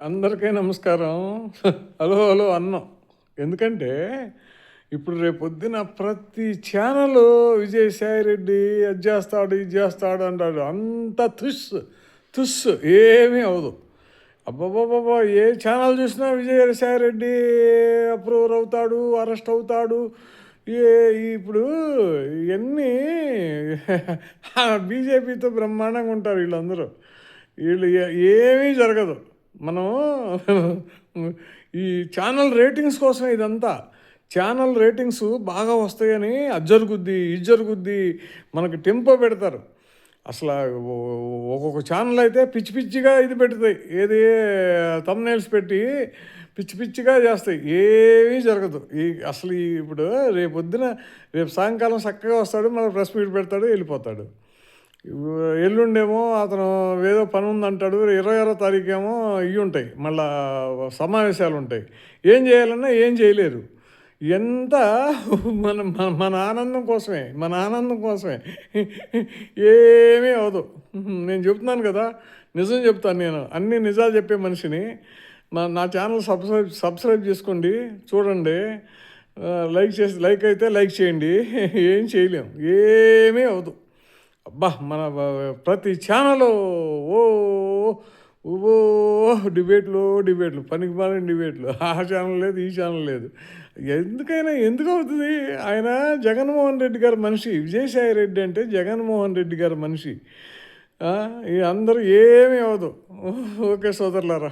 అందరికీ నమస్కారం. Hello, hello అన్నాం. ఎందుకంటే, ఇప్పుడు రేపొద్దున ప్రతి ఛానలు విజయసాయిరెడ్డి అది జేస్తాడు, ఇది జేస్తాడు అంటాడు. అంతా తుస్, తుస్ ఏమీ అవ్వదు. అబ్బబ్బబ్బబ్బా! ఏ ఛానల్ చూసినా విజయసాయిరెడ్డి అప్రూవర్ అవుతాడు, అరెస్ట్ అవుతాడు. ఏ ఇప్పుడు ఇయన్నీ బీజేపీతో బ్రహ్మాండంగా ఉంటారు వీళ్ళందరూ. వీళ్ళు ఏమీ జరగదు. మనం ఈ ఛానల్ రేటింగ్స్ కోసమే ఇదంతా. ఛానల్ రేటింగ్స్ బాగా వస్తాయని అది జరుగుద్ది, ఇది జరుగుద్ది మనకి టెంపో పెడతారు. అసలు ఒక్కొక్క ఛానల్ అయితే పిచ్చి పిచ్చిగా ఇది పెడతాయి. ఏది థంబ్‌నెయిల్స్ పెట్టి పిచ్చి పిచ్చిగా చేస్తాయి. ఏమీ జరగదు. అసలు ఇప్పుడు రేపొద్దున రేపు సాయంకాలం చక్కగా వస్తాడు, మళ్ళీ ప్రెస్ మీట్ పెడతాడు, వెళ్ళిపోతాడు. ఎల్లుండేమో అతను ఏదో పని ఉందంటాడు. 26వ తారీఖేమో ఇవి ఉంటాయి, మళ్ళా సమావేశాలు ఉంటాయి. ఏం చేయాలన్నా ఏం చేయలేరు. ఎంత మన మన మన ఆనందం కోసమే, మన ఆనందం కోసమే. ఏమీ అవ్వదు. నేను చెప్తున్నాను కదా, నిజం చెప్తాను. నేను అన్ని నిజాలు చెప్పే మనిషిని. నా ఛానల్ సబ్స్క్రైబ్ చేసుకోండి, చూడండి. లైక్ అయితే లైక్ చేయండి. ఏం చేయలేం, ఏమీ అవ్వదు. అబ్బా! మన ప్రతి ఛానలు ఓ ఓ డిబేట్లు, పనికిమాలిన డిబేట్లు. ఆ ఛానల్ లేదు, ఈ ఛానల్ లేదు. ఎందుకు అవుతుంది? ఆయన జగన్మోహన్ రెడ్డి గారి మనిషి. విజయసాయి రెడ్డి అంటే జగన్మోహన్ రెడ్డి గారి మనిషి. అందరూ ఏమీ అవ్వదు. ఓకే సోదరులారా.